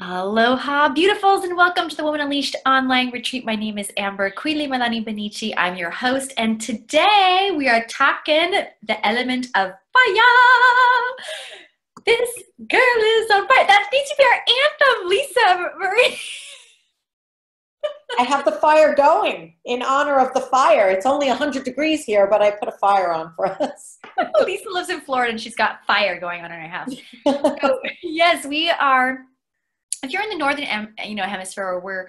Aloha, beautifuls, and welcome to the Woman Unleashed online retreat. My name is Amber Quili Malani Benici. I'm your host, and today we are talking the element of fire. This girl is on fire. That needs to be our anthem, Lisa Marie. I have the fire going in honor of the fire. It's only 100 degrees here, but I put a fire on for us. Lisa lives in Florida, and she's got fire going on in her house. So, yes, we are. If you're in the northern, hemisphere, we're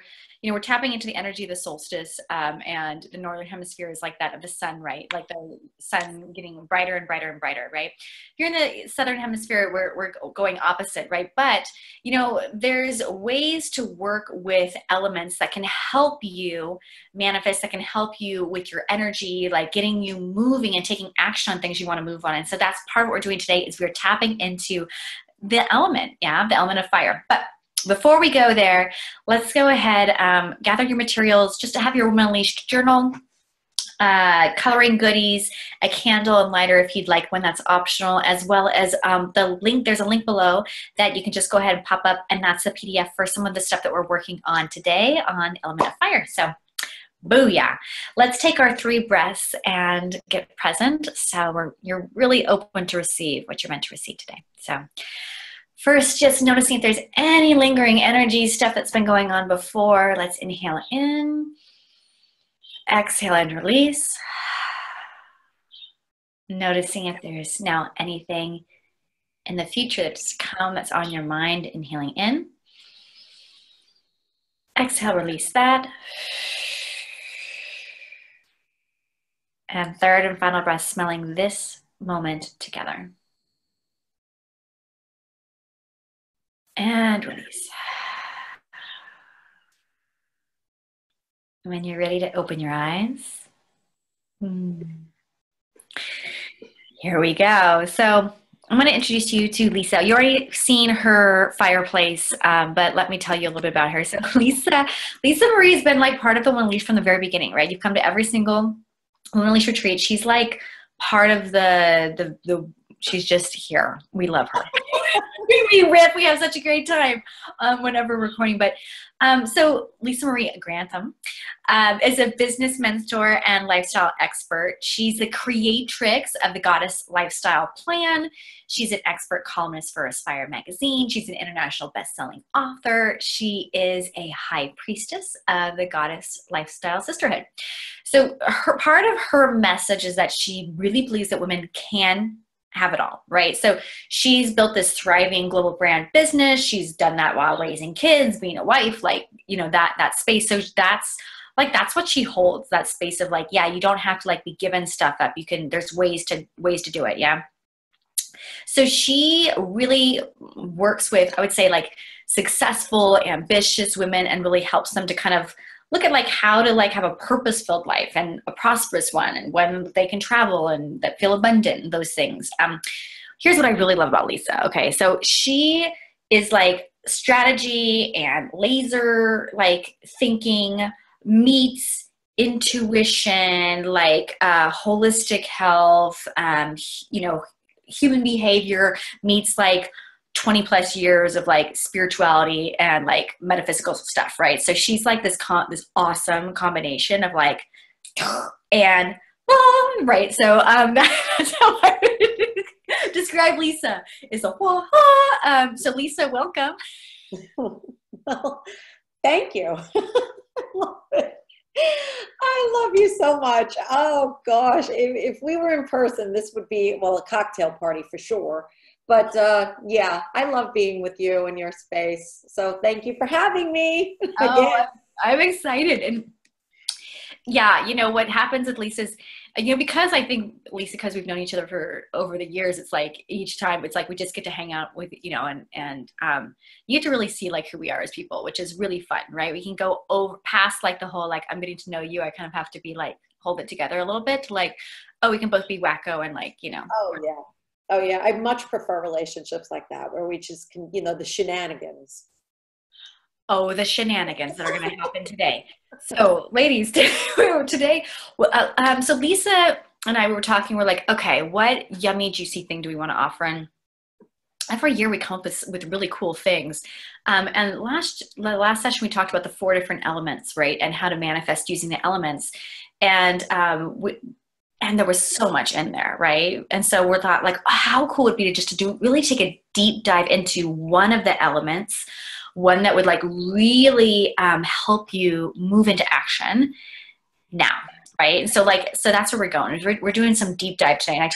tapping into the energy of the solstice, and the northern hemisphere is like that of the sun, right? Like the sun getting brighter and brighter and brighter, right? If you're in the southern hemisphere, we're going opposite, right? But there's ways to work with elements that can help you manifest, that can help you with your energy, like getting you moving and taking action on things you want to move on. And so that's part of what we're doing today is we're tapping into the element of fire. But before we go there, let's go ahead, gather your materials, just to have your Woman Unleashed journal, coloring goodies, a candle and lighter if you'd like one, that's optional, as well as the link. There's a link below that you can just go ahead and pop up, and that's a PDF for some of the stuff that we're working on today on Element of Fire. So booyah. Let's take our 3 breaths and get present. So you're really open to receive what you're meant to receive today. So first, just noticing if there's any lingering energy, stuff that's been going on before. Let's inhale in, exhale and release. Noticing if there's now anything in the future that's come that's on your mind. Inhaling in, exhale, release that. And third and final breath, smelling this moment together. And release. When you're ready to open your eyes. Here we go. So I'm going to introduce you to Lisa. You already seen her fireplace, but let me tell you a little bit about her. So Lisa Marie has been like part of the Woman Unleashed from the very beginning, right? You've come to every single Woman Unleashed retreat. She's like part of the she's just here. We love her. we rip. We have such a great time whenever we're recording. But so Lisa Marie Grantham is a business mentor and lifestyle expert. She's the creatrix of the Goddess Lifestyle Plan. She's an expert columnist for Aspire magazine. She's an international best-selling author. She is a high priestess of the Goddess Lifestyle Sisterhood. So part of her message is that she really believes that women can have it all, right? So she's built this thriving global brand business. She's done that while raising kids, being a wife, that space. So that's what she holds, that space of you don't have to be given stuff up. There's ways to do it. Yeah. So she really works with, I would say, successful, ambitious women and really helps them to kind of look at how to have a purpose-filled life and a prosperous one, and when they can travel and that feel abundant and those things. Here's what I really love about Lisa. Okay, so she is strategy and laser thinking meets intuition, holistic health, human behavior meets 20 plus years of spirituality and metaphysical stuff, right? So she's this awesome combination of and right. So that's how I would describe Lisa, is a so Lisa, welcome. Well, thank you. I love it. I love you so much. Oh gosh, if we were in person, this would be, well, a cocktail party for sure. But yeah, I love being with you in your space. So thank you for having me. Oh, I'm excited. And yeah, what happens with Lisa's, because I think, Lisa, because we've known each other for over the years, it's each time it's we just get to hang out with, and you get to really see who we are as people, which is really fun, right? We can go over past the whole, I'm getting to know you. I kind of have to be hold it together a little bit to oh, we can both be wacko and Oh yeah. Oh yeah, I much prefer relationships like that where we just can, the shenanigans. Oh, the shenanigans that are going to happen today. So, ladies, today, so Lisa and I were talking. We're okay, what yummy, juicy thing do we want to offer? And every year we come up with really cool things. And the last session we talked about the 4 different elements, right? And how to manifest using the elements. And and there was so much in there, right? And so we're thought like, how cool would it be to just to really take a deep dive into one of the elements, one that would like really help you move into action now, right? So that's where we're going. We're doing some deep dive today. And I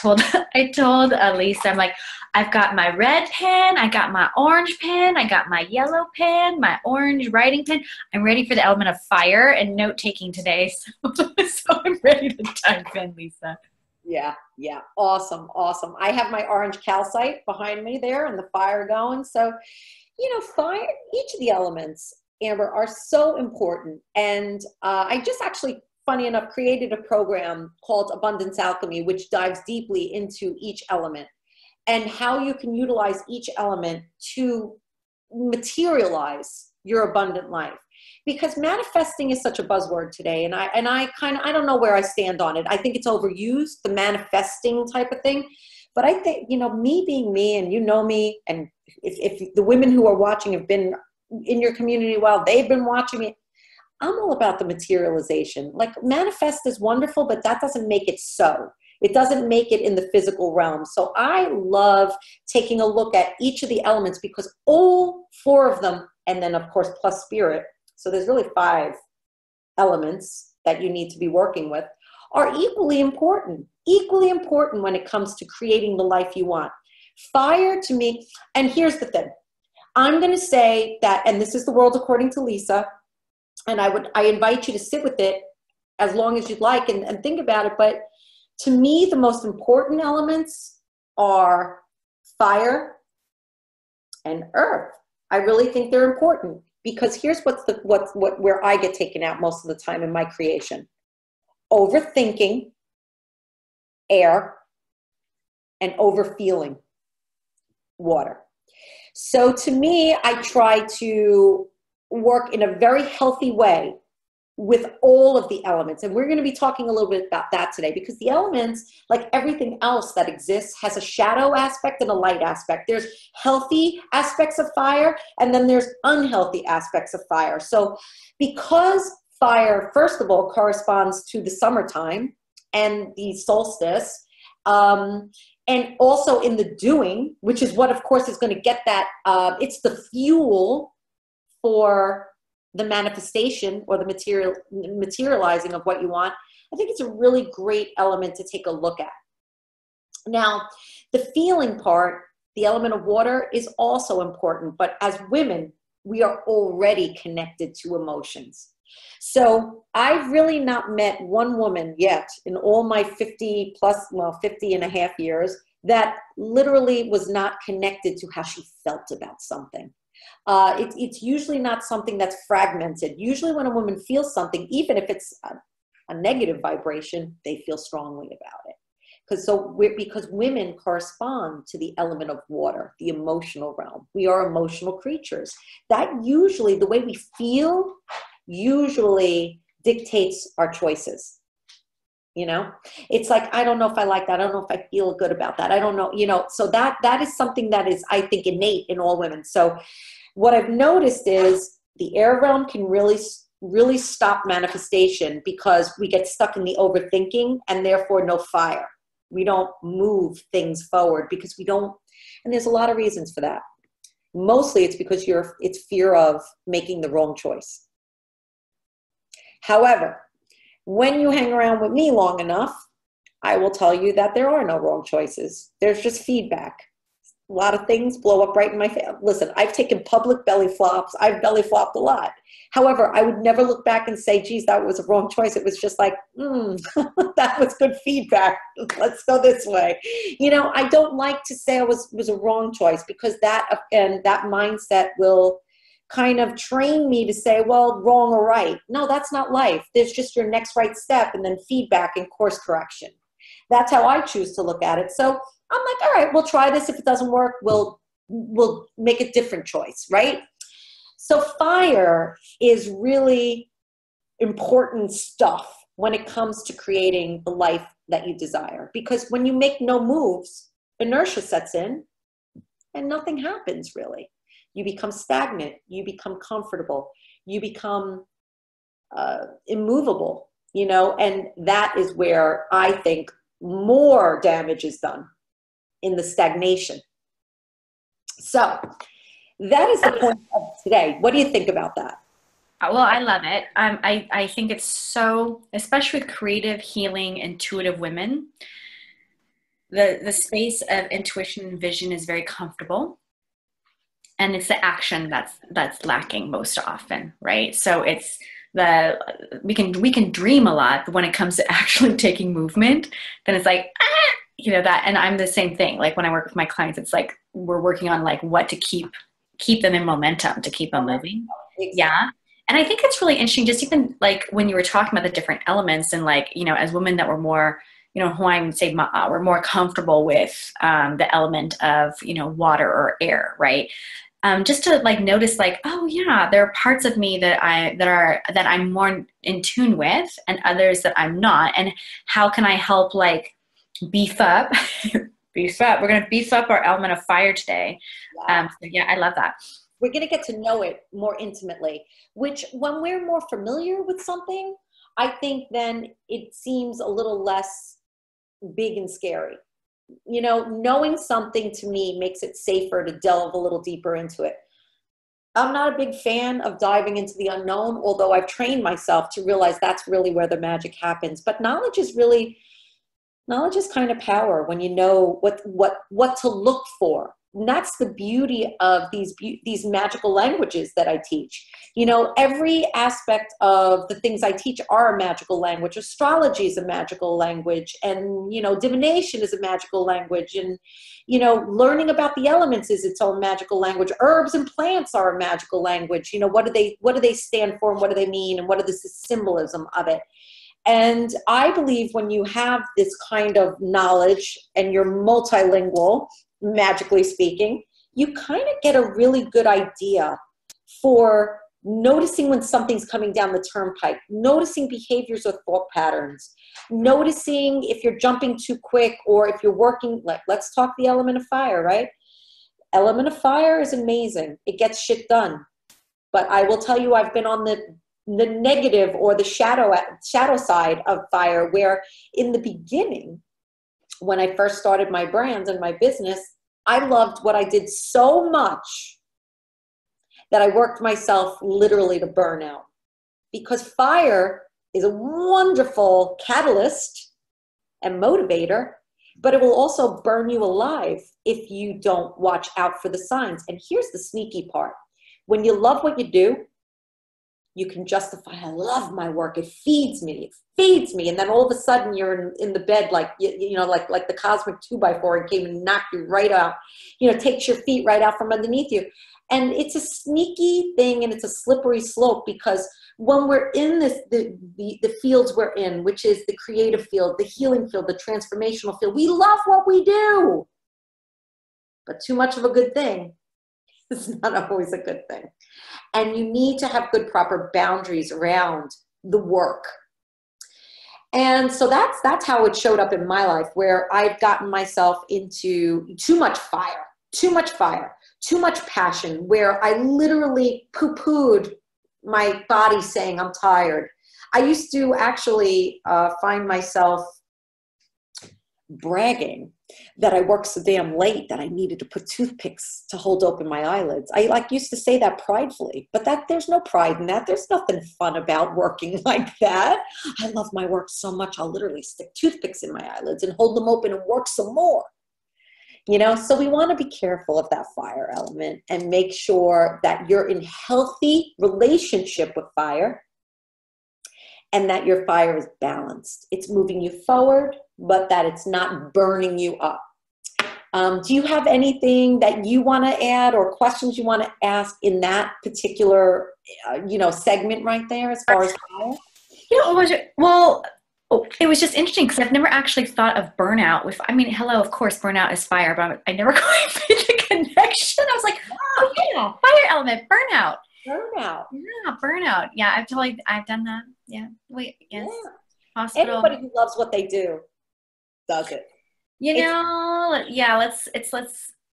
told Lisa, I'm like, I've got my red pen, I got my orange pen, I got my yellow pen, my orange writing pen. I'm ready for the element of fire and note taking today. So I'm ready to dive in, Lisa. Yeah, yeah, awesome, awesome. I have my orange calcite behind me there and the fire going. So, fire, each of the elements, Amber, are so important. And I just actually, funny enough, created a program called Abundance Alchemy, which dives deeply into each element and how you can utilize each element to materialize your abundant life. Because manifesting is such a buzzword today, and I don't know where I stand on it. I think it's overused, the manifesting type of thing. But I think, me being me, and me, and if the women who are watching have been in your community while they've been watching me, I'm all about the materialization. Like, manifest is wonderful, but that doesn't make it so. It doesn't make it in the physical realm. So I love taking a look at each of the elements, because all 4 of them, and then of course plus spirit, so there's really 5 elements that you need to be working with, are equally important when it comes to creating the life you want. Fire, to me, and here's the thing, I'm going to say that, and this is the world according to Lisa, and I invite you to sit with it as long as you'd like and think about it. But to me, the most important elements are fire and earth. I really think they're important, because here's where I get taken out most of the time in my creation: overthinking, air, and overfeeling, water. So to me, I try to work in a very healthy way with all of the elements. And we're going to be talking a little bit about that today, because the elements, like everything else that exists, has a shadow aspect and a light aspect. There's healthy aspects of fire, and then there's unhealthy aspects of fire. So because fire, first of all, corresponds to the summertime and the solstice, and also in the doing, which is what, of course, is going to get that, it's the fuel for the manifestation or the materializing of what you want. I think it's a really great element to take a look at. Now, the feeling part, the element of water, is also important, but as women, we are already connected to emotions. So I've really not met one woman yet in all my 50 and a half years that literally was not connected to how she felt about something. It's usually not something that's fragmented. Usually when a woman feels something, even if it's a negative vibration, they feel strongly about it. Because women correspond to the element of water, the emotional realm. We are emotional creatures. That usually, the way we feel, usually dictates our choices. It's like, I don't know if I like that. I don't know if I feel good about that. I don't know, so that is something that is, I think, innate in all women. So what I've noticed is the air realm can really, really stop manifestation, because we get stuck in the overthinking, and therefore no fire. We don't move things forward because we don't, and there's a lot of reasons for that. Mostly it's because it's fear of making the wrong choice. However, when you hang around with me long enough, I will tell you that there are no wrong choices. There's just feedback. A lot of things blow up right in my face. Listen, I've taken public belly flops. I've belly flopped a lot. However, I would never look back and say, geez, that was a wrong choice. It was just like, that was good feedback. Let's go this way. I don't like to say it was a wrong choice, because that mindset will kind of train me to say, well, wrong or right. No, that's not life. There's just your next right step, and then feedback and course correction. That's how I choose to look at it. So I'm like, all right, we'll try this. If it doesn't work, we'll make a different choice, right? So fire is really important stuff when it comes to creating the life that you desire. Because when you make no moves, inertia sets in, and nothing happens really. You become stagnant, you become comfortable, you become immovable, and that is where I think more damage is done, in the stagnation. So that is the point of today. What do you think about that? Well, I love it. I think it's so, especially with creative, healing, intuitive women, the space of intuition and vision is very comfortable. And it's the action that's lacking most often, right? So it's we can dream a lot, but when it comes to actually taking movement, then it's like, that. And I'm the same thing. Like when I work with my clients, it's like we're working on like what to keep them in momentum, to keep them moving. Yeah. And I think it's really interesting, just even like when you were talking about the different elements, and like, as women that were more, who I would say were more comfortable with the element of, water or air, right? Just to like notice like, oh yeah, there are parts of me that I'm more in tune with, and others that I'm not. And how can I help like beef up, beef up? We're going to beef up our element of fire today. Yeah. So yeah, I love that. We're going to get to know it more intimately, which when we're more familiar with something, I think then it seems a little less big and scary. Knowing something to me makes it safer to delve a little deeper into it. I'm not a big fan of diving into the unknown, although I've trained myself to realize that's really where the magic happens. But knowledge is kind of power when you know what to look for. And that's the beauty of these magical languages that I teach. Every aspect of the things I teach are a magical language. Astrology is a magical language, and divination is a magical language, and learning about the elements is its own magical language. Herbs and plants are a magical language. What do they stand for, and what do they mean, and what is the symbolism of it? And I believe when you have this kind of knowledge and you're multilingual, magically speaking, you kind of get a really good idea for noticing when something's coming down the turnpike, noticing behaviors or thought patterns, noticing if you're jumping too quick, or if you're working, like, let's talk the element of fire, right? Element of fire is amazing. It gets shit done. But I will tell you, I've been on the negative or the shadow side of fire, where in the beginning, when I first started my brands and my business, I loved what I did so much that I worked myself literally to burnout. Because fire is a wonderful catalyst and motivator, but it will also burn you alive if you don't watch out for the signs. And here's the sneaky part. When you love what you do, you can justify, I love my work. It feeds me. And then all of a sudden you're in the bed, like, like the cosmic 2x4 and came and knocked you right out, takes your feet right out from underneath you. And it's a sneaky thing, and it's a slippery slope, because when we're in the fields we're in, which is the creative field, the healing field, the transformational field, we love what we do. But too much of a good thing is not always a good thing. And you need to have good, proper boundaries around the work. And so that's how it showed up in my life, where I've gotten myself into too much fire, too much passion, where I literally poo-pooed my body saying I'm tired. I used to actually find myself bragging that I worked so damn late that I needed to put toothpicks to hold open my eyelids. I used to say that pridefully, but there's no pride in that. There's nothing fun about working like that. I love my work so much, I'll literally stick toothpicks in my eyelids and hold them open and work some more. So we want to be careful of that fire element and make sure that you're in healthy relationship with fire, and that your fire is balanced. It's moving you forward, but that it's not burning you up. Do you have anything that you want to add, or questions you want to ask in that particular, segment right there as far as fire? It was just interesting because I've never actually thought of burnout hello, of course, burnout is fire, but I never quite made the connection. I was like, oh yeah, fire element, burnout. Yeah, burnout. Yeah, I've done that. Yeah. Wait, yes. Yeah. Hospital. Anybody who loves what they do does it. Yeah, let's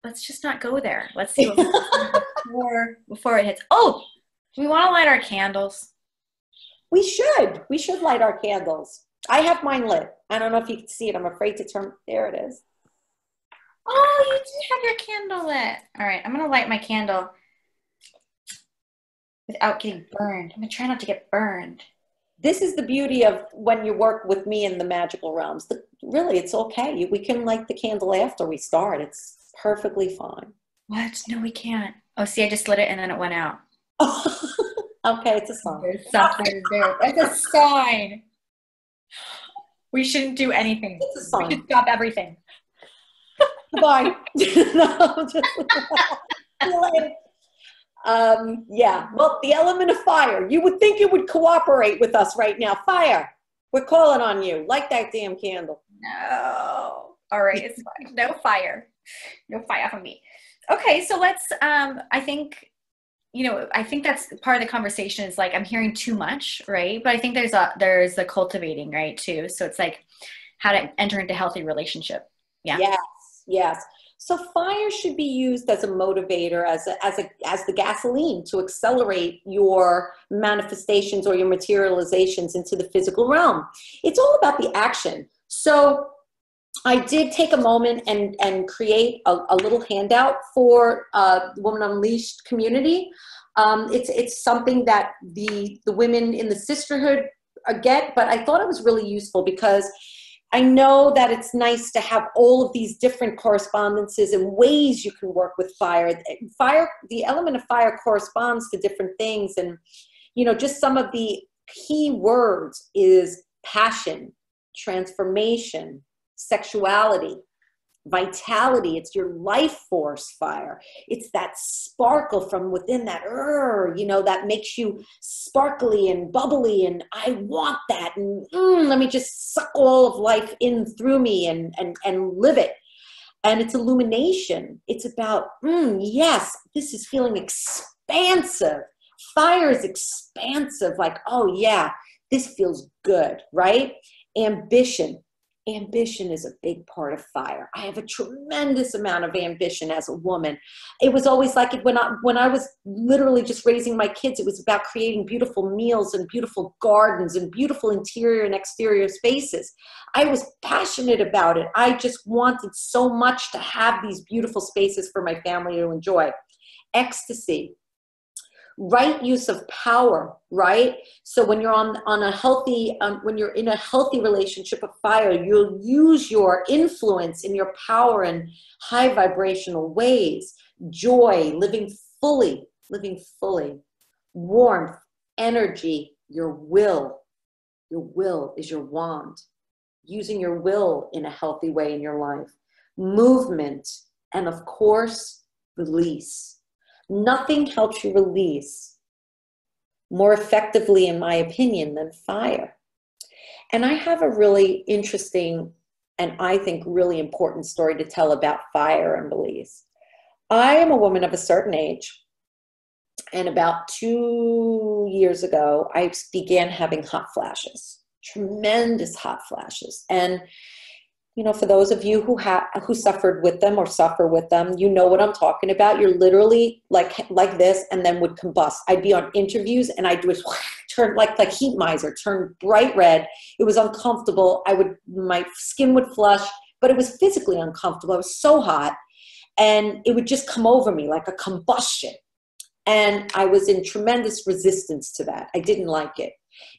let's just not go there. Let's see what before it hits. Oh, do we want to light our candles? We should. We should light our candles. I have mine lit. I don't know if you can see it. I'm afraid to turn. There it is. Oh, you do have your candle lit. All right, I'm going to light my candle without getting burned. I'm going to try not to get burned. This is the beauty of when you work with me in the magical realms. Really, it's okay. We can light the candle after we start. It's perfectly fine. What? No, we can't. Oh, see, I just lit it and then it went out. Okay, it's a sign. There's something there. It's a sign. We shouldn't do anything. It's a sign. We should stop everything. Goodbye. No, just yeah. Well, the element of fire. You would think it would cooperate with us right now. Fire. We're calling on you. Light that damn candle. No. All right, it's fine. No fire. No fire from me. Okay, so let's I think that's part of the conversation is like I'm hearing too much, right? But I think there's a cultivating, right, too. So it's like how to enter into healthy relationship. Yeah. Yes. So fire should be used as a motivator, as the gasoline to accelerate your manifestations or your materializations into the physical realm. It's all about the action. So I did take a moment and create a little handout for the Woman Unleashed community. It's something that the women in the sisterhood get, but I thought it was really useful because I know that it's nice to have all of these different correspondences and ways you can work with fire. Fire, the element of fire corresponds to different things. And, just some of the key words is passion, transformation, sexuality, vitality. It's your life force fire. It's that sparkle from within that, that makes you sparkly and bubbly. And I want that. And let me just suck all of life in through me and live it. And it's illumination. It's about, yes, this is feeling expansive. Fire is expansive. Like, oh yeah, this feels good, right? Ambition. Ambition is a big part of fire. I have a tremendous amount of ambition as a woman. It was always like it when I was literally just raising my kids, it was about creating beautiful meals and beautiful gardens and beautiful interior and exterior spaces. I was passionate about it. I just wanted so much to have these beautiful spaces for my family to enjoy. Ecstasy. Right use of power, right? So when you're on a healthy, when you're in a healthy relationship of fire, you'll use your influence and your power in high vibrational ways. Joy, living fully. Warmth, energy, your will. Your will is your wand. Using your will in a healthy way in your life. Movement, and of course, release. Nothing helps you release more effectively, in my opinion, than fire. And I have a really interesting and I think really important story to tell about fire and release. I am a woman of a certain age, and about 2 years ago, I began having hot flashes, tremendous hot flashes. And for those of you who suffered with them or suffer with them, you know what I'm talking about. You're literally like this and then would combust. I'd be on interviews and I'd just turn like heat miser, turn bright red. It was uncomfortable. My skin would flush, but it was physically uncomfortable. I was so hot and it would just come over me like a combustion. And I was in tremendous resistance to that. I didn't like it.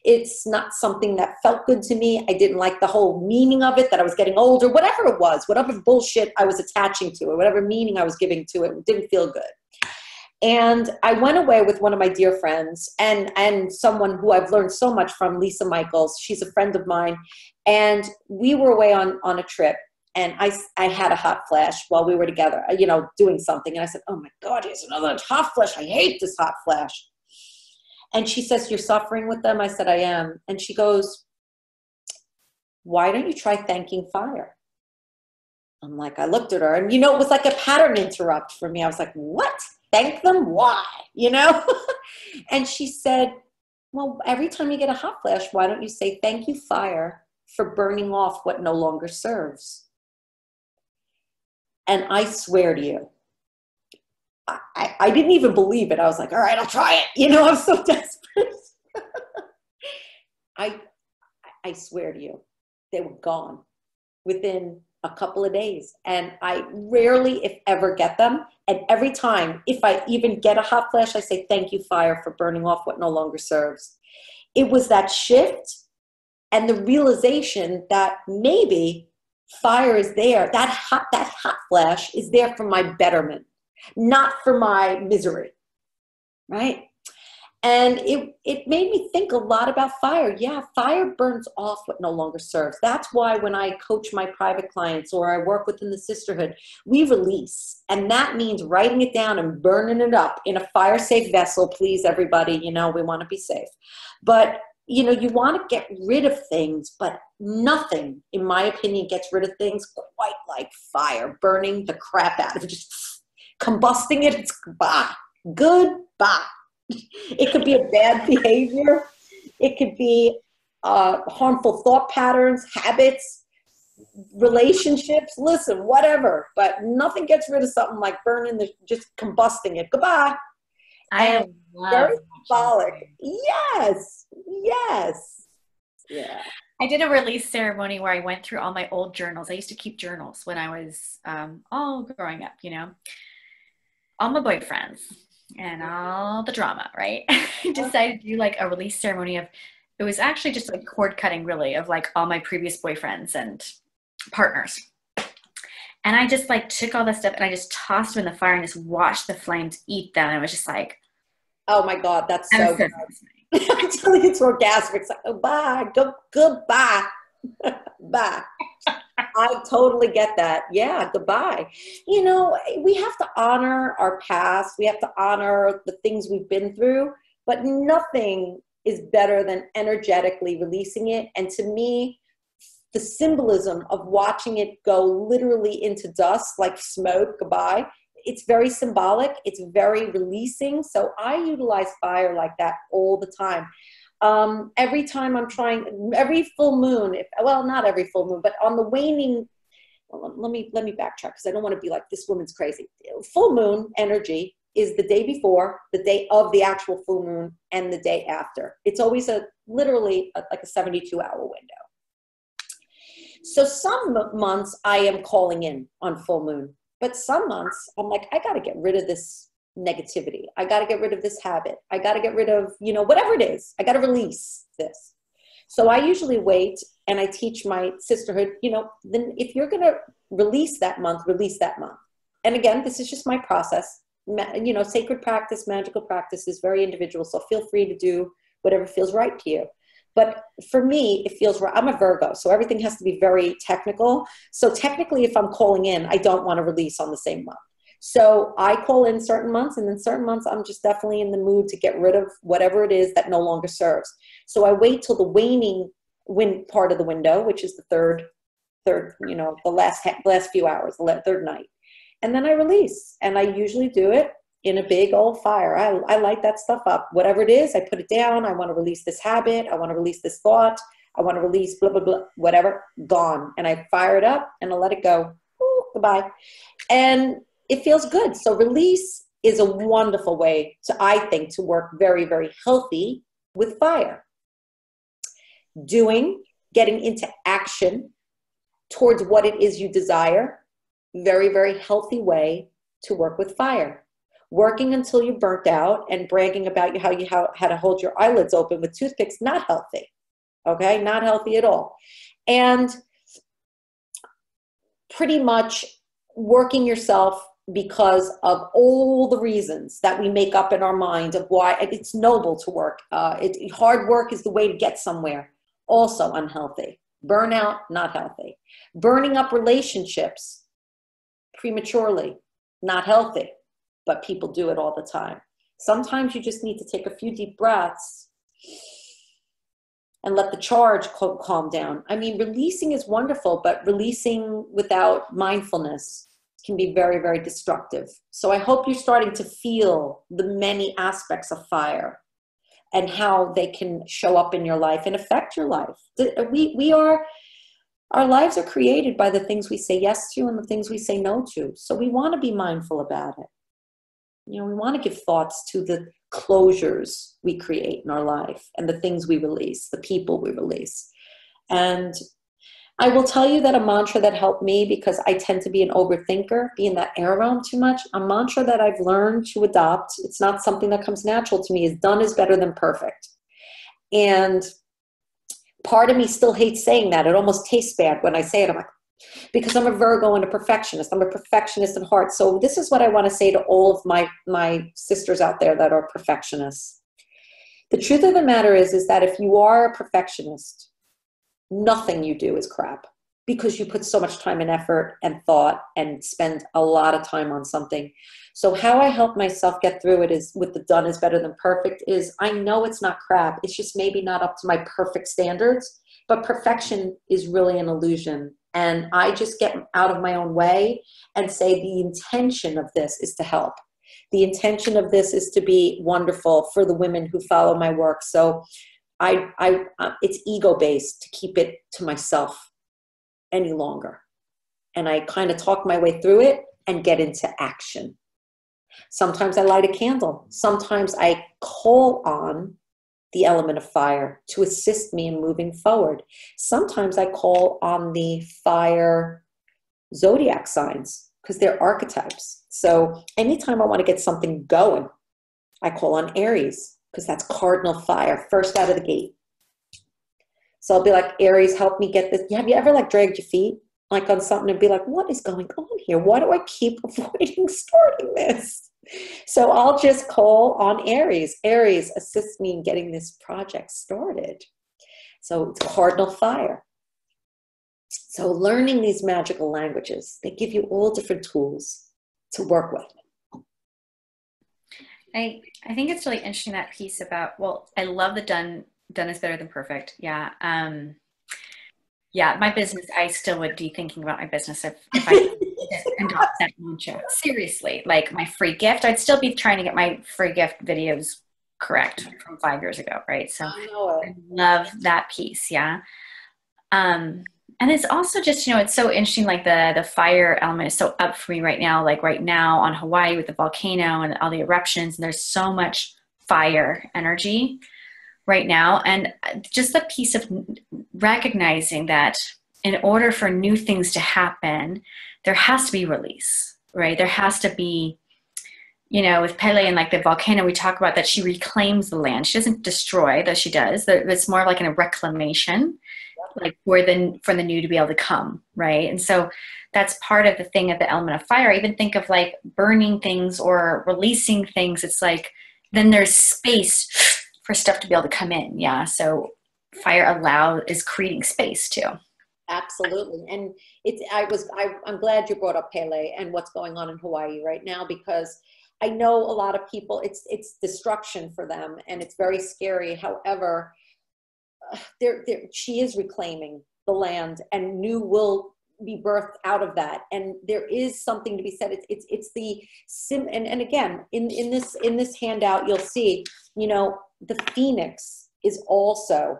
It's not something that felt good to me. I didn't like the whole meaning of it, that I was getting older, whatever it was, whatever bullshit I was attaching to it, whatever meaning I was giving to it, it didn't feel good. And I went away with one of my dear friends and someone who I've learned so much from, Lisa Michaels. She's a friend of mine. And we were away on a trip. And I had a hot flash while we were together, doing something. And I said, oh my God, here's another hot flash. I hate this hot flash. And she says, you're suffering with them? I said, I am. And she goes, why don't you try thanking fire? I'm like, I looked at her and, it was like a pattern interrupt for me. I was like, what? Thank them? Why? And she said, well, every time you get a hot flash, why don't you say, thank you, fire, for burning off what no longer serves? And I swear to you, I didn't even believe it. I was like, all right, I'll try it. You know, I'm so desperate. I I swear to you, they were gone within a couple of days. And I rarely, if ever, get them. And every time, if I even get a hot flash, I say, thank you, fire, for burning off what no longer serves. It was that shift and the realization that maybe fire is there. That hot flash is there for my betterment, not for my misery, right? And it made me think a lot about fire. Yeah, fire burns off what no longer serves. That's why when I coach my private clients or I work within the sisterhood, we release. And that means writing it down and burning it up in a fire-safe vessel. Please, everybody, you know, we want to be safe. But, you know, you want to get rid of things, but nothing, in my opinion, gets rid of things quite like fire, burning the crap out of it, just combusting it. It's goodbye. Goodbye. It could be a bad behavior. It could be harmful thought patterns, habits, relationships. Listen, whatever. But nothing gets rid of something like burning, just combusting it. Goodbye. I And love very watching symbolic. fire. Yes. Yes. Yeah. I did a release ceremony where I went through all my old journals. I used to keep journals when I was all growing up, you know, all my boyfriends and all the drama, right? I decided to do like a release ceremony of, it was actually just like cord cutting, really, of like all my previous boyfriends and partners. And I just like took all that stuff and I just tossed them in the fire and just watched the flames eat them. And it was just like, Oh my God, that's I'm so so good. I'm telling you, it's orgasmic. It's like, oh, bye. Goodbye. Bye. I totally get that. Yeah, goodbye. You know, we have to honor our past. We have to honor the things we've been through, but nothing is better than energetically releasing it. And to me, the symbolism of watching it go literally into dust, like smoke, goodbye, it's very symbolic. It's very releasing. So I utilize fire like that all the time. Every time I'm trying, every full moon, well, not every full moon, but on the waning, well, let me backtrack because I don't want to be like, this woman's crazy. Full moon energy is the day before, the day of the actual full moon, and the day after. It's always literally like a 72-hour window. So some months I am calling in on full moon, but some months I'm like, I got to get rid of this negativity. I got to get rid of this habit. I got to get rid of, you know, whatever it is. I got to release this. So I usually wait and I teach my sisterhood, you know, then if you're going to release that month, release that month. And again, this is just my process. You know, sacred practice, magical practice is very individual. So feel free to do whatever feels right to you. But for me, it feels right. I'm a Virgo, so everything has to be very technical. So technically, if I'm calling in, I don't want to release on the same month. So I call in certain months, and then certain months I'm just definitely in the mood to get rid of whatever it is that no longer serves. So I wait till the waning part of the window, which is the third, you know, the last few hours, the third night. And then I release, and I usually do it in a big old fire. I light that stuff up. Whatever it is, I put it down. I want to release this habit. I want to release this thought. I want to release blah, blah, blah, whatever, gone. And I fire it up and I let it go. Ooh, goodbye. And it feels good. So release is a wonderful way to, I think, to work very, very healthy with fire. Getting into action towards what it is you desire, very, very healthy way to work with fire. Working until you're burnt out and bragging about how you how to hold your eyelids open with toothpicks, not healthy. Okay, not healthy at all. And pretty much working yourself because of all the reasons that we make up in our mind of why it's noble to work. Hard work is the way to get somewhere. Also unhealthy. Burnout, not healthy. Burning up relationships prematurely, not healthy. But people do it all the time. Sometimes you just need to take a few deep breaths and let the charge calm down. I mean, releasing is wonderful, but releasing without mindfulness can be very, very destructive. So I hope you're starting to feel the many aspects of fire and how they can show up in your life and affect your life. Our lives are created by the things we say yes to and the things we say no to. So we want to be mindful about it. You know, we want to give thoughts to the closures we create in our life and the things we release, the people we release. And I will tell you that a mantra that helped me, because I tend to be an overthinker, be in that air realm too much, a mantra that I've learned to adopt, it's not something that comes natural to me, is done is better than perfect. And part of me still hates saying that. It almost tastes bad when I say it. I'm like, because I'm a Virgo and a perfectionist. I'm a perfectionist at heart. So this is what I want to say to all of my sisters out there that are perfectionists. The truth of the matter is that if you are a perfectionist, nothing you do is crap, because you put so much time and effort and thought and spend a lot of time on something. So how I help myself get through it is with the done is better than perfect is I know it's not crap. It's just maybe not up to my perfect standards, but perfection is really an illusion. And I just get out of my own way and say the intention of this is to help. The intention of this is to be wonderful for the women who follow my work. So it's ego-based to keep it to myself any longer. And I kind of talk my way through it and get into action. Sometimes I light a candle. Sometimes I call on the element of fire to assist me in moving forward. Sometimes I call on the fire zodiac signs because they're archetypes. So anytime I want to get something going, I call on Aries because that's cardinal fire, first out of the gate. So I'll be like, Aries, help me get this. Have you ever like dragged your feet like on something and be like, what is going on here? Why do I keep avoiding starting this? So I'll just call on Aries. Aries, assist me in getting this project started. So it's cardinal fire. So learning these magical languages, they give you all different tools to work with. I think it's really interesting, that piece about, well, I love the done is better than perfect. Yeah. Yeah, my business, I still would be thinking about my business if I adopt that mantra. Seriously, like my free gift, I'd still be trying to get my free gift videos correct from 5 years ago, right? So I love that piece, yeah. And it's also just, it's so interesting, like the fire element is so up for me right now, like right now on Hawaii with the volcano and all the eruptions, and there's so much fire energy right now. And just the piece of recognizing that in order for new things to happen, there has to be release, right? There has to be, with Pele and like the volcano, we talk about that she reclaims the land. She doesn't destroy, though she does. It's more like a reclamation, like for the new to be able to come, right? And so that's part of the thing of the element of fire. I even think of like burning things or releasing things. It's like, then there's space for stuff to be able to come in. Yeah. So fire is creating space too. Absolutely. And I'm glad you brought up Pele and what's going on in Hawaii right now, because I know a lot of people, it's destruction for them and it's very scary. However, she is reclaiming the land and new will be birthed out of that. And there is something to be said. It's the sim. And again, in this handout, you'll see, the phoenix is also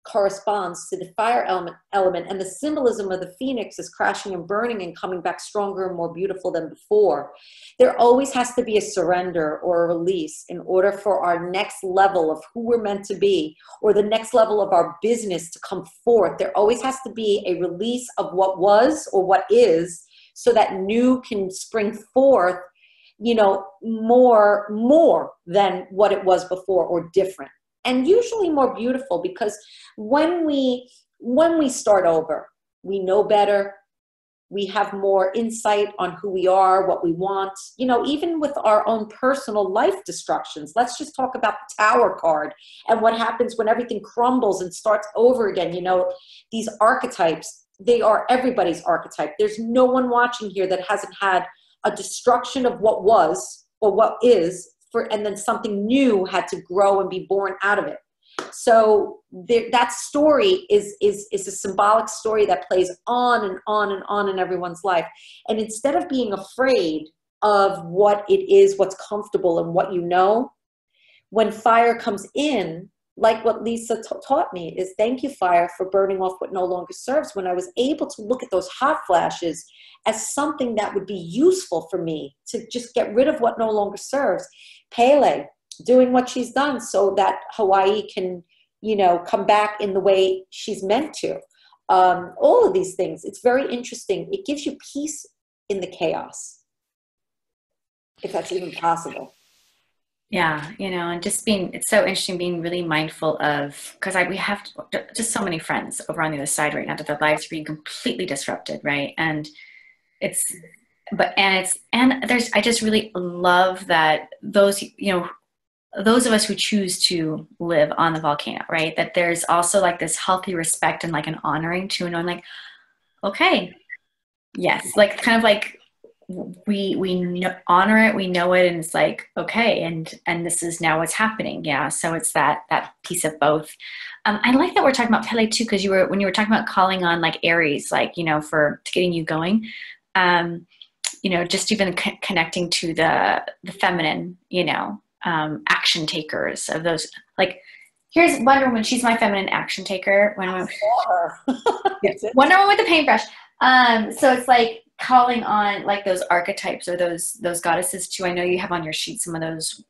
corresponds to the fire element, and the symbolism of the phoenix is crashing and burning and coming back stronger and more beautiful than before. There always has to be a surrender or a release in order for our next level of who we're meant to be, or the next level of our business to come forth. There always has to be a release of what was or what is, so that new can spring forth, more than what it was before, or different. And usually more beautiful, because when we start over, we know better. We have more insight on who we are, what we want, even with our own personal life destructions. Let's just talk about the Tower card and what happens when everything crumbles and starts over again. These archetypes, they are everybody's archetype. There's no one watching here that hasn't had a destruction of what was or what is, and then something new had to grow and be born out of it. So that story is a symbolic story that plays on and on and on in everyone's life. And instead of being afraid of what it is, what's comfortable and what when fire comes in, like what Lisa taught me is thank you, fire, for burning off what no longer serves. When I was able to look at those hot flashes as something that would be useful for me to just get rid of what no longer serves. Pele doing what she's done so that Hawaii can, you know, come back in the way she's meant to. All of these things, it's very interesting. It gives you peace in the chaos, if that's even possible. Yeah, you know, and just being, it's so interesting being really mindful of, because we have just so many friends over on the other side right now that their lives are being completely disrupted, right? And it's, and there's, I just really love that those, you know, those of us who choose to live on the volcano, right? That there's also like this healthy respect and like an honoring to, and I'm like, okay, yes, like kind of like honor it, we know it, and it's like okay, and this is now what's happening. Yeah, so it's that piece of both. I like that we're talking about Pele too, because when you were talking about calling on like Aries, like, you know, for to getting you going, you know, just even connecting to the feminine, you know, action takers of those. Like, here's Wonder Woman, she's my feminine action taker. Wonder Woman, yeah. Wonder Woman with the paintbrush. So it's like calling on like those archetypes or those goddesses too. I know you have on your sheet some of those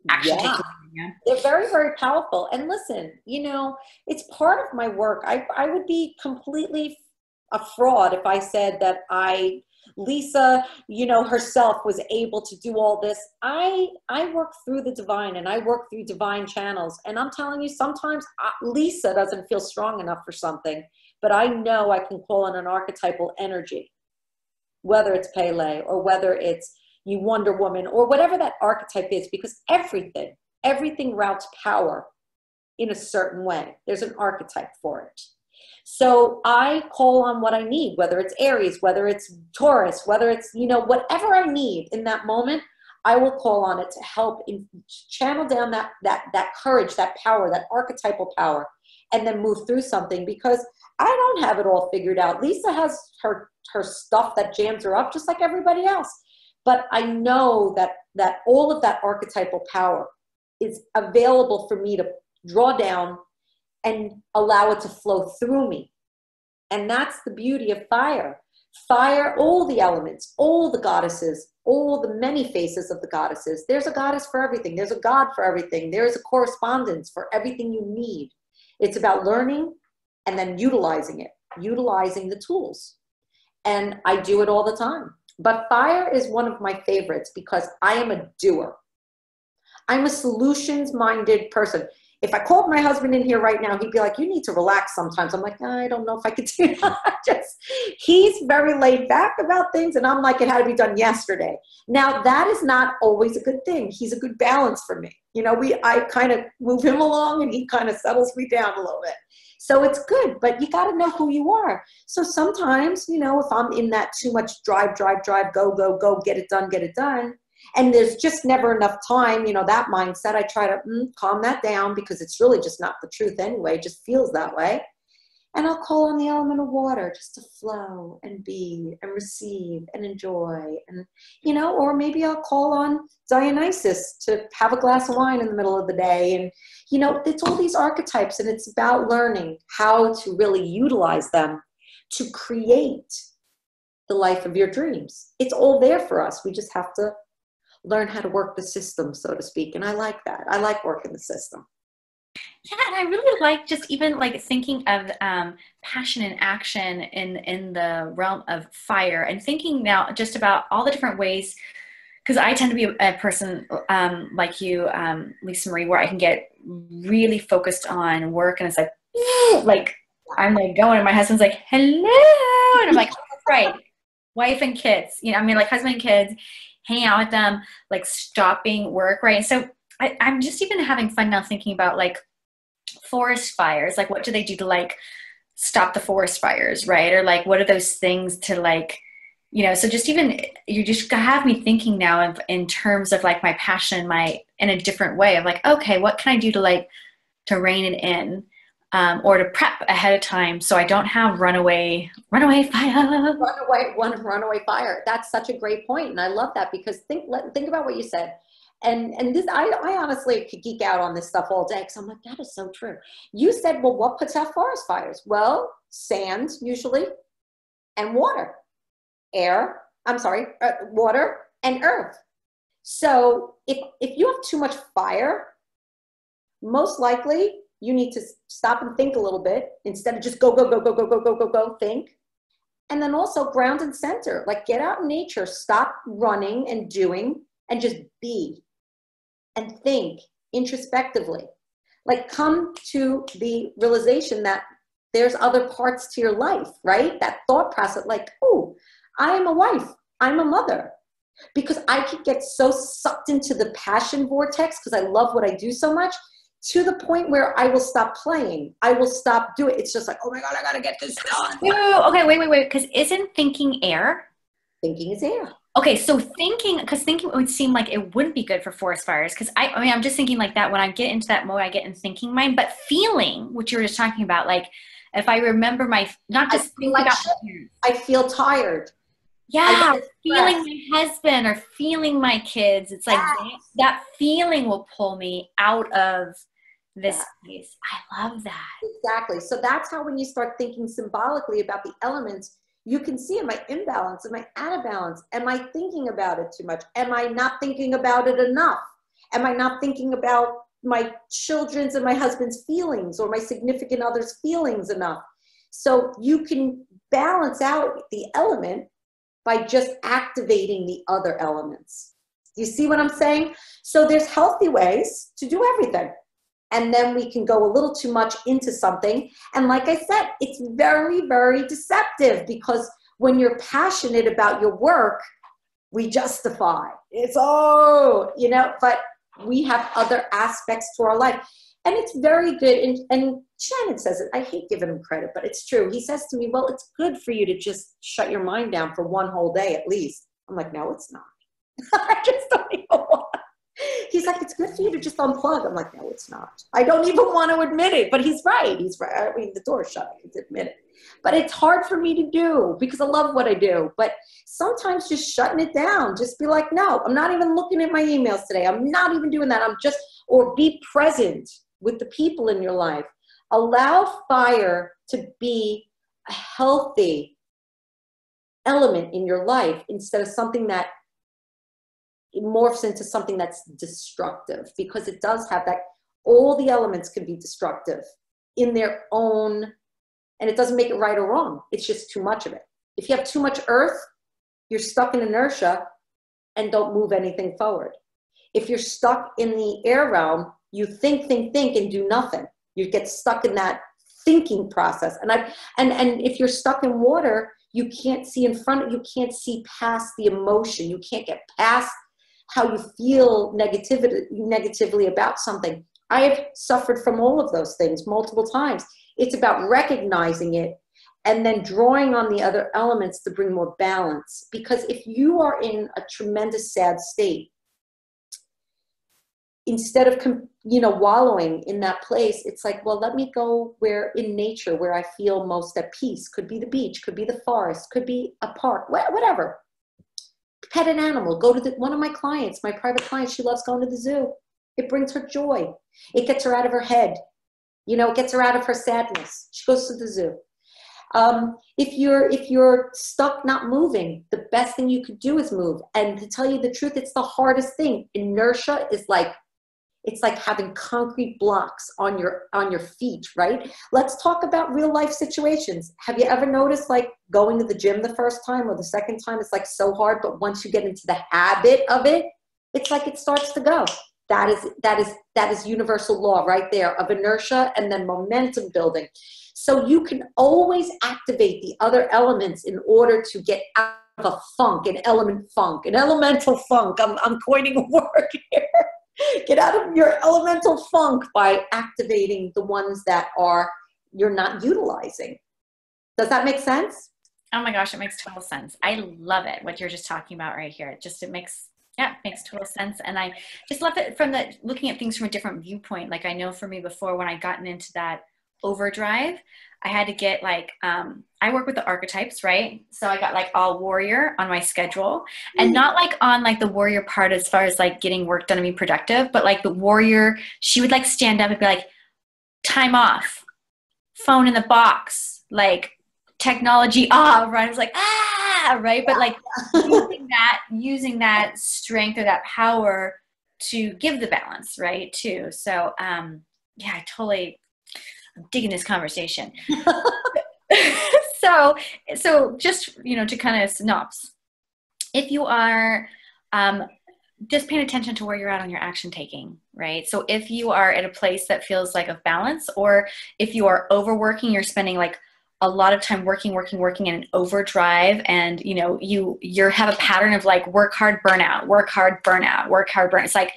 action taking. Yeah. They're very, very powerful. And listen, you know, it's part of my work. I would be completely a fraud if I said that Lisa, you know, herself was able to do all this. I work through the divine, and I work through divine channels. And I'm telling you, sometimes Lisa doesn't feel strong enough for something, but I know I can call on an archetypal energy, whether it's Pele or whether it's you Wonder Woman or whatever that archetype is, because everything routes power in a certain way. There's an archetype for it. So I call on what I need, whether it's Aries, whether it's Taurus, whether it's, you know, whatever I need in that moment, I will call on it to help channel down that courage, that power, that archetypal power, and then move through something, because I don't have it all figured out. Lisa has her stuff that jams her up just like everybody else. But I know that all of that archetypal power is available for me to draw down and allow it to flow through me. And that's the beauty of fire. Fire, all the elements, all the goddesses, all the many faces of the goddesses. There's a goddess for everything. There's a god for everything. There is a correspondence for everything you need. It's about learning and then utilizing it, utilizing the tools. And I do it all the time. But fire is one of my favorites because I am a doer. I'm a solutions-minded person. If I called my husband in here right now, he'd be like, you need to relax sometimes. I'm like, I don't know if I could do that. He's very laid back about things, and I'm like, it had to be done yesterday. Now, that is not always a good thing. He's a good balance for me. You know, I kind of move him along, and he kind of settles me down a little bit. So it's good, but you got to know who you are. So sometimes, you know, if I'm in that too much drive, go, get it done, and there's just never enough time, you know, that mindset, I try to calm that down, because it's really just not the truth anyway. It just feels that way. And I'll call on the element of water just to flow and be and receive and enjoy. And, you know, or maybe I'll call on Dionysus to have a glass of wine in the middle of the day. And, you know, it's all these archetypes, and it's about learning how to really utilize them to create the life of your dreams. It's all there for us. We just have to learn how to work the system, so to speak. And I like that. I like working the system. Yeah, and I really like just even like thinking of passion and action in the realm of fire, and thinking now just about all the different ways, because I tend to be a person like you, Lisa Marie, where I can get really focused on work, and it's like I'm like going, and my husband's like, hello, and I'm like, right, wife and kids, you know, I mean, like husband and kids, hanging out with them, like stopping work, right? So I'm just even having fun now thinking about like forest fires, like what do they do to like stop the forest fires, right? Or like what are those things to like, you know, so just even you just have me thinking now in terms of like my passion, in a different way of like, okay, what can I do to like to rein it in, or to prep ahead of time so I don't have runaway fire. Runaway fire. That's such a great point, and I love that, because think about what you said. And this, I honestly could geek out on this stuff all day because I'm like, that is so true. You said, well, what puts out forest fires? Well, sand usually, and water, water and earth. So if you have too much fire, most likely you need to stop and think a little bit instead of just go, go, go, go, go, go, go, go, go, think. And then also ground and center, like get out in nature, stop running and doing, and just be and think introspectively. Like come to the realization that there's other parts to your life, right? That thought process, like, oh, I am a wife, I'm a mother. Because I could get so sucked into the passion vortex because I love what I do so much, to the point where I will stop playing. I will stop doing it. It's just like, oh my God, I got to get this done. Ooh, okay, wait. Because isn't thinking air? Thinking is air. Okay, so thinking would seem like it wouldn't be good for forest fires. Because I mean, I'm just thinking like that. When I get into that mode, I get in thinking mind. But feeling, which you were just talking about, like if I remember not just think like about. I feel tired. Yeah, feeling my husband or feeling my kids. It's like that feeling will pull me out of this space. I love that. Exactly. So that's how when you start thinking symbolically about the elements, you can see, am I imbalance? Am I out of balance? Am I thinking about it too much? Am I not thinking about it enough? Am I not thinking about my children's and my husband's feelings or my significant other's feelings enough? So you can balance out the element by just activating the other elements. Do you see what I'm saying? So there's healthy ways to do everything. And then we can go a little too much into something. And like I said, it's very, very deceptive because when you're passionate about your work, we justify. It's, but we have other aspects to our life. And it's very good. And Shannon says it. I hate giving him credit, but it's true. He says to me, well, it's good for you to just shut your mind down for one whole day at least. I'm like, no, it's not. I just don't even want. He's like, it's good for you to just unplug. I'm like, no, it's not. I don't even want to admit it, but he's right. He's right. I mean, the door's shut. I can admit it. But it's hard for me to do because I love what I do. But sometimes just shutting it down, just be like, no, I'm not even looking at my emails today. I'm not even doing that. Or be present with the people in your life. Allow fire to be a healthy element in your life instead of something that morphs into something that's destructive, because it does have that. All the elements can be destructive in their own, and it doesn't make it right or wrong. It's just too much of it. If you have too much earth, you're stuck in inertia and don't move anything forward. If you're stuck in the air realm, you think, and do nothing. You get stuck in that thinking process. And if you're stuck in water, you can't see in front, you can't see past the emotion. You can't get past how you feel negatively about something. I have suffered from all of those things multiple times. It's about recognizing it and then drawing on the other elements to bring more balance. Because if you are in a tremendous sad state, instead of wallowing in that place, it's like, well, let me go where in nature, where I feel most at peace. Could be the beach, could be the forest, could be a park, whatever. Pet an animal. Go to one of my clients, my private client, she loves going to the zoo. It brings her joy. It gets her out of her head. It gets her out of her sadness. She goes to the zoo. If you're stuck not moving, the best thing you could do is move. And to tell you the truth, it's the hardest thing. Inertia is like, it's like having concrete blocks on your feet, right? Let's talk about real life situations. Have you ever noticed, like, going to the gym the first time or the second time, it's like so hard, but once you get into the habit of it, it's like it starts to go. That is universal law right there of inertia and then momentum building. So you can always activate the other elements in order to get out of a funk, an elemental funk. I'm coining a word here. Get out of your elemental funk by activating the ones that you're not utilizing. Does that make sense? Oh my gosh, it makes total sense. I love it, what you're just talking about right here. It makes total sense. And I just love it from looking at things from a different viewpoint. Like I know for me before, when I gotten into that overdrive. I had to get like, I work with the archetypes, right? So I got like all warrior on my schedule, and not like on like the warrior part as far as like getting work done and be productive, but like the warrior, she would like stand up and be like, time off, phone in the box, like technology off, right? I was like, ah, right? But like using that strength or that power to give the balance, right? Too. So, yeah, I'm digging this conversation. so, so just, to kind of synopsis, if you are, just paying attention to where you're at on your action taking, right? So if you are at a place that feels like of balance, or if you are overworking, you're spending like a lot of time working in an overdrive, and you have a pattern of like work hard, burnout, work hard, burnout, work hard, burn. It's like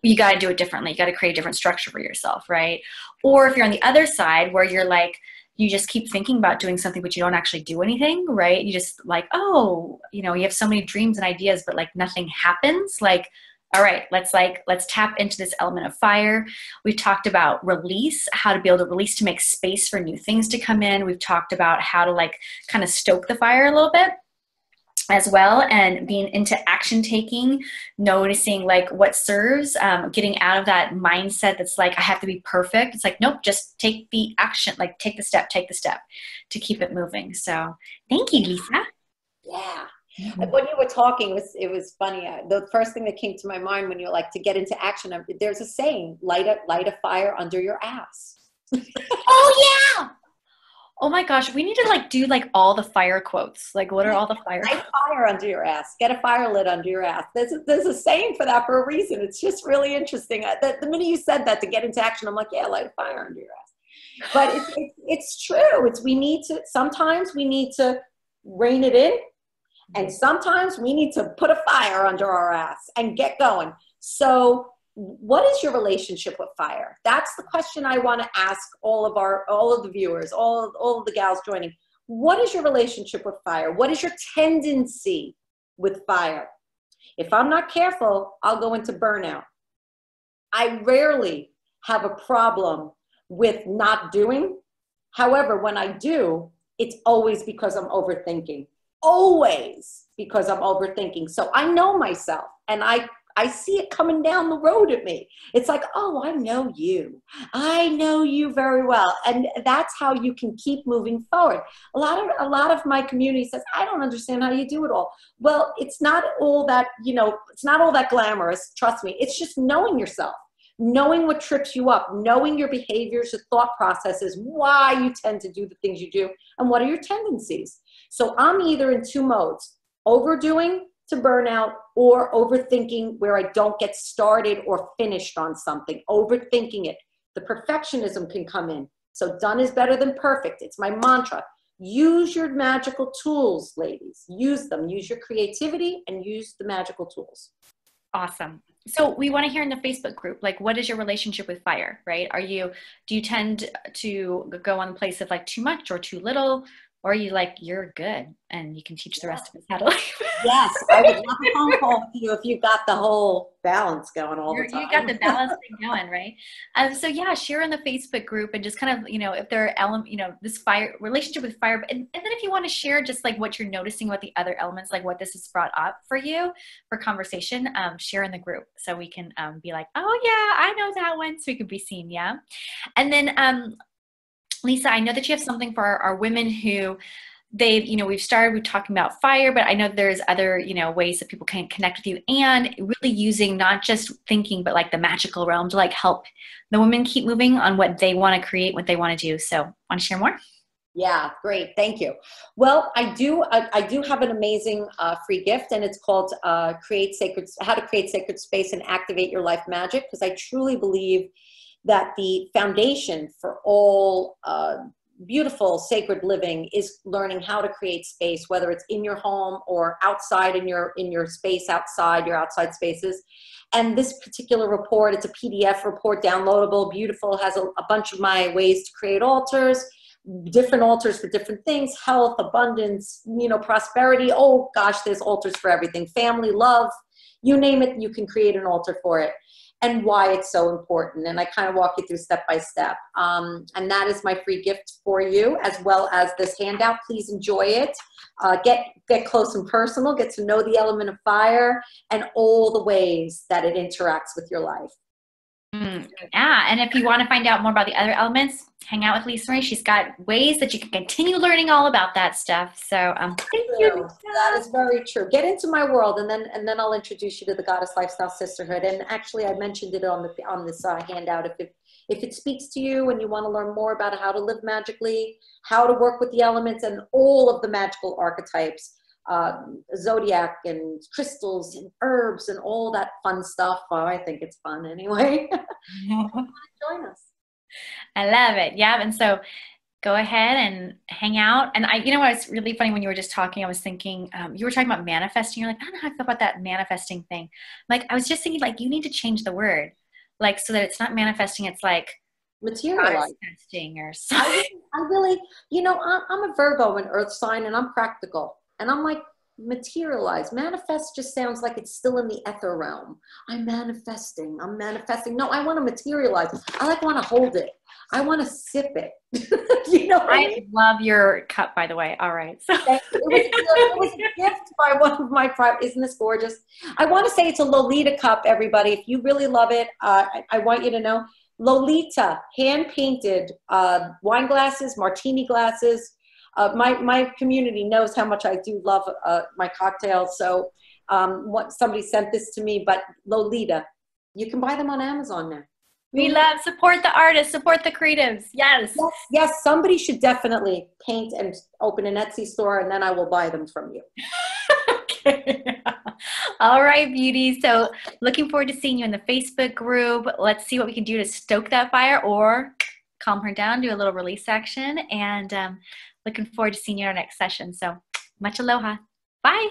you got to do it differently. You got to create a different structure for yourself, right? Or if you're on the other side where you're like, you just keep thinking about doing something, but you don't actually do anything, right? You just like, oh, you have so many dreams and ideas, but like nothing happens. Like, all right, let's tap into this element of fire. We've talked about release, how to be able to release to make space for new things to come in. We've talked about how to like kind of stoke the fire a little bit as well, and being into action taking, noticing like what serves, getting out of that mindset that's like I have to be perfect. It's like, nope, just take the action, like take the step to keep it moving. So thank you, Lisa. Yeah. When you were talking, it was funny. The first thing that came to my mind when you're like, to get into action, there's a saying, light a fire under your ass. Oh yeah. Oh my gosh, we need to like do like all the fire quotes. Like, what are all the fire quotes? Light a fire under your ass. Get a fire lit under your ass. There's a saying for that for a reason. It's just really interesting. The minute you said that, to get into action, I'm like, yeah, light a fire under your ass. But it's true. Sometimes we need to rein it in, and sometimes we need to put a fire under our ass and get going. So what is your relationship with fire? That's the question I want to ask all of the viewers, all of the gals joining. What is your relationship with fire? What is your tendency with fire? If I'm not careful, I'll go into burnout. I rarely have a problem with not doing. However, when I do, it's always because I'm overthinking. Always because I'm overthinking. So I know myself, and I see it coming down the road at me. It's like, oh, I know you. I know you very well. And that's how you can keep moving forward. A lot of my community says, I don't understand how you do it all. Well, it's not all that, it's not all that glamorous. Trust me. It's just knowing yourself, knowing what trips you up, knowing your behaviors, your thought processes, why you tend to do the things you do, and what are your tendencies. So I'm either in two modes: overdoing to burnout, or overthinking where I don't get started or finished on something, overthinking it. The perfectionism can come in. So done is better than perfect. It's my mantra. Use your magical tools, ladies. Use them. Use your creativity and use the magical tools. Awesome. So we want to hear in the Facebook group, like, what is your relationship with fire, right? Do you tend to go on the place of like too much or too little? Or are you like, you're good and you can teach the rest of us how to live? Yes, I would love a phone call with you if you got the whole balance going all the time. You got the balance thing going, right? So yeah, share in the Facebook group and just kind of, if there are this fire relationship with fire, and then if you want to share just like what you're noticing, what the other elements, like what this has brought up for you for conversation, share in the group so we can be like, oh yeah, I know that one, so we could be seen, yeah. And then Lisa, I know that you have something for our women who we've started talking about fire, but I know there's other, ways that people can connect with you, and really using not just thinking, but like the magical realm to like help the women keep moving on what they want to create, what they want to do. So want to share more? Yeah, great. Thank you. Well, I do have an amazing free gift, and it's called How to Create Sacred Space and Activate Your Life Magic, because I truly believe that the foundation for all beautiful sacred living is learning how to create space, whether it's in your home or outside in your space outside, your outside spaces. And this particular report, it's a PDF report, downloadable, beautiful, has a bunch of my ways to create altars, different altars for different things: health, abundance, prosperity. Oh gosh, there's altars for everything. Family, love, you name it, you can create an altar for it, and why it's so important. And I kind of walk you through step by step. And that is my free gift for you, as well as this handout. Please enjoy it. Get close and personal, get to know the element of fire and all the ways that it interacts with your life. Yeah, and if you want to find out more about the other elements, hang out with Lisa Marie. She's got ways that you can continue learning all about that stuff. So thank you. That is very true. Get into my world, and then I'll introduce you to the Goddess Lifestyle Sisterhood. And actually, I mentioned it on this handout. If it speaks to you and you want to learn more about how to live magically, how to work with the elements and all of the magical archetypes, zodiac and crystals and herbs and all that fun stuff. Well, I think it's fun anyway. Join us. I love it. Yeah. And so go ahead and hang out. And you know what, it's really funny when you were just talking, I was thinking, you were talking about manifesting. You're like, I don't know how I feel about that manifesting thing. Like, I was just thinking, like, you need to change the word, like, so that it's not manifesting. It's like materializing or something. I really, you know, I'm a Virgo, an earth sign, and I'm practical. And I'm like, materialize. Manifest just sounds like it's still in the ether realm. I'm manifesting. No, I want to materialize. I want to hold it. I want to sip it. You know what I mean? Love your cup, by the way. All right. So. It was a gift by one of my private. Isn't this gorgeous? I want to say it's a Lolita cup, everybody. If you really love it, I want you to know. Lolita, hand-painted wine glasses, martini glasses. My community knows how much I do love my cocktails. So somebody sent this to me, but Lolita, you can buy them on Amazon now. We love, support the artists, support the creatives. Yes. Yes, somebody should definitely paint and open an Etsy store, and then I will buy them from you. Okay. All right, beauty. So looking forward to seeing you in the Facebook group. Let's see what we can do to stoke that fire or calm her down, do a little release action, and looking forward to seeing you in our next session. So much aloha. Bye.